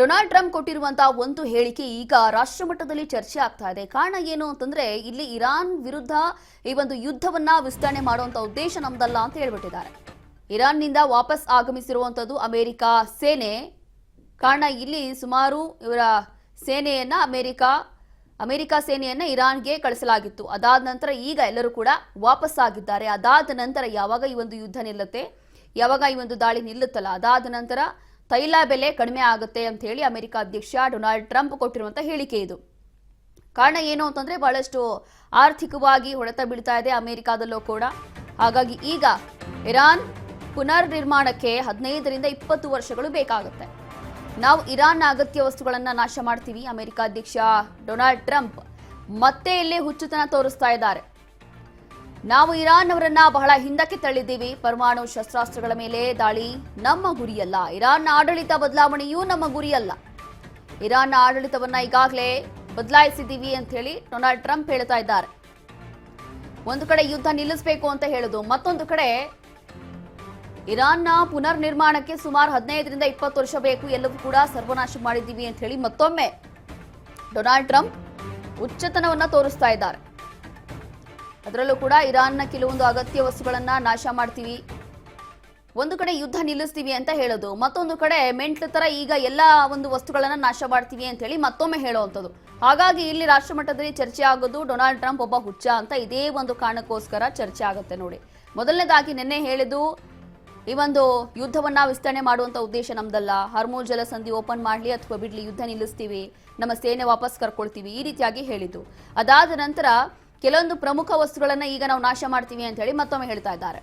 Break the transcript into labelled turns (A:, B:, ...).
A: Donald Trump ಕೊಟ್ಟಿರುವಂತಹ ಒಂದು ಹೇಳಿಕೆ ಈಗ ರಾಷ್ಟ್ರಮಟ್ಟದಲ್ಲಿ ಚರ್ಚೆ ಆಗ್ತಾ ಇದೆ. ಕಾರಣ ಏನು ಅಂತಂದ್ರೆ ಇಲ್ಲಿ ಇರಾನ್ ವಿರುದ್ಧ ಈ ಒಂದು ಯುದ್ಧವನ್ನ ವಿಸ್ತರಣೆ ಮಾಡುವಂತ ಉದ್ದೇಶ ನಮ್ದಲ್ಲ ಅಂತ ಹೇಳ್ಬಿಟ್ಟಿದ್ದಾರೆ. ಇರಾನ್ನಿಂದ ವಾಪಸ್ ಆಗಮಿಸಿರುವಂತದ್ದು ಅಮೆರಿಕ ಸೇನೆ. ಕಾರಣ ಇಲ್ಲಿ ಸುಮಾರು ಇವರ ಸೇನೆಯನ್ನ ಅಮೆರಿಕ ಸೇನೆಯನ್ನ ಇರಾನ್ಗೆ ಕಳಿಸಲಾಗಿತ್ತು. ಅದಾದ ನಂತರ ಈಗ ಎಲ್ಲರೂ ಕೂಡ ವಾಪಸ್ ಆಗಿದ್ದಾರೆ. ಅದಾದ ನಂತರ ಯಾವಾಗ ಈ ಒಂದು ಯುದ್ಧ ನಿಲ್ಲುತ್ತೆ, ಯಾವಾಗ ಈ ಒಂದು ದಾಳಿ ನಿಲ್ಲುತ್ತಲ್ಲ, ಅದಾದ ನಂತರ ತೈಲ ಬೆಲೆ ಕಡಿಮೆ ಆಗುತ್ತೆ ಅಂತ ಹೇಳಿ ಅಮೆರಿಕ ಅಧ್ಯಕ್ಷ ಡೊನಾಲ್ಡ್ ಟ್ರಂಪ್ ಕೊಟ್ಟಿರುವಂತ ಹೇಳಿಕೆ ಇದು. ಕಾರಣ ಏನು ಅಂತಂದ್ರೆ ಬಹಳಷ್ಟು ಆರ್ಥಿಕವಾಗಿ ಹೊಡೆತ ಬೀಳ್ತಾ ಇದೆ ಅಮೆರಿಕಾದಲ್ಲೂ ಕೂಡ. ಹಾಗಾಗಿ ಈಗ ಇರಾನ್ ಪುನರ್ ನಿರ್ಮಾಣಕ್ಕೆ 15ರಿಂದ 20 ವರ್ಷಗಳು ಬೇಕಾಗುತ್ತೆ. ನಾವು ಇರಾನ್ನ ಅಗತ್ಯ ವಸ್ತುಗಳನ್ನ ನಾಶ ಮಾಡ್ತೀವಿ. ಅಮೆರಿಕ ಅಧ್ಯಕ್ಷ ಡೊನಾಲ್ಡ್ ಟ್ರಂಪ್ ಮತ್ತೆ ಇಲ್ಲಿ ಹುಚ್ಚುತನ ತೋರಿಸ್ತಾ ಇದ್ದಾರೆ. ನಾವು ಇರಾನ್ ಅವರನ್ನ ಬಹಳ ಹಿಂದಕ್ಕೆ ತಳ್ಳಿದ್ದೀವಿ. ಪರಮಾಣು ಶಸ್ತ್ರಾಸ್ತ್ರಗಳ ಮೇಲೆ ದಾಳಿ ನಮ್ಮ ಗುರಿಯಲ್ಲ. ಇರಾನ್ನ ಆಡಳಿತ ಬದಲಾವಣೆಯೂ ನಮ್ಮ ಗುರಿಯಲ್ಲ. ಇರಾನ್ನ ಆಡಳಿತವನ್ನ ಈಗಾಗಲೇ ಬದಲಾಯಿಸಿದ್ದೀವಿ ಅಂತ ಹೇಳಿ ಡೊನಾಲ್ಡ್ ಟ್ರಂಪ್ ಹೇಳ್ತಾ ಇದ್ದಾರೆ. ಒಂದು ಕಡೆ ಯುದ್ಧ ನಿಲ್ಲಿಸಬೇಕು ಅಂತ ಹೇಳುದು, ಮತ್ತೊಂದು ಕಡೆ ಇರಾನ್ನ ಪುನರ್ ನಿರ್ಮಾಣಕ್ಕೆ ಸುಮಾರು 15ರಿಂದ 20 ವರ್ಷ ಬೇಕು, ಎಲ್ಲವೂ ಕೂಡ ಸರ್ವನಾಶ ಮಾಡಿದ್ದೀವಿ ಅಂತ ಹೇಳಿ ಮತ್ತೊಮ್ಮೆ ಡೊನಾಲ್ಡ್ ಟ್ರಂಪ್ ಹುಚ್ಚತನವನ್ನ ತೋರಿಸ್ತಾ ಇದ್ದಾರೆ. ಅದರಲ್ಲೂ ಕೂಡ ಇರಾನ್ನ ಕೆಲವೊಂದು ಅಗತ್ಯ ವಸ್ತುಗಳನ್ನ ನಾಶ ಮಾಡ್ತೀವಿ, ಒಂದು ಕಡೆ ಯುದ್ಧ ನಿಲ್ಲಿಸ್ತೀವಿ ಅಂತ ಹೇಳೋದು, ಮತ್ತೊಂದು ಕಡೆ ಮೆಂಟ್ಲ ತರ ಈಗ ಎಲ್ಲ ಒಂದು ವಸ್ತುಗಳನ್ನ ನಾಶ ಮಾಡ್ತೀವಿ ಅಂತ ಹೇಳಿ ಮತ್ತೊಮ್ಮೆ ಹೇಳುವಂಥದ್ದು. ಹಾಗಾಗಿ ಇಲ್ಲಿ ರಾಷ್ಟ್ರಮಟ್ಟದಲ್ಲಿ ಚರ್ಚೆ ಆಗೋದು ಡೊನಾಲ್ಡ್ ಟ್ರಂಪ್ ಒಬ್ಬ ಹುಚ್ಚ ಅಂತ ಇದೇ ಒಂದು ಕಾರಣಕ್ಕೋಸ್ಕರ ಚರ್ಚೆ ಆಗುತ್ತೆ ನೋಡಿ. ಮೊದಲನೇದಾಗಿ ನಿನ್ನೆ ಹೇಳಿದ್ದು ಈ ಒಂದು ಯುದ್ಧವನ್ನ ವಿಸ್ತರಣೆ ಮಾಡುವಂತ ಉದ್ದೇಶ ನಮ್ದಲ್ಲ. ಹರ್ಮುಜ್ ಜಲಸಂಧಿ ಓಪನ್ ಮಾಡ್ಲಿ ಅಥವಾ ಬಿಡ್ಲಿ, ಯುದ್ಧ ನಿಲ್ಲಿಸ್ತೀವಿ, ನಮ್ಮ ಸೇನೆ ವಾಪಸ್ ಕರ್ಕೊಳ್ತೀವಿ, ಈ ರೀತಿಯಾಗಿ ಹೇಳಿದ್ದು. ಅದಾದ ನಂತರ ಕೆಲವೊಂದು ಪ್ರಮುಖ ವಸ್ತುಗಳನ್ನ ಈಗ ನಾವು ನಾಶ ಮಾಡ್ತೀವಿ ಅಂತ ಹೇಳಿ ಮತ್ತೊಮ್ಮೆ ಹೇಳ್ತಾ ಇದ್ದಾರೆ.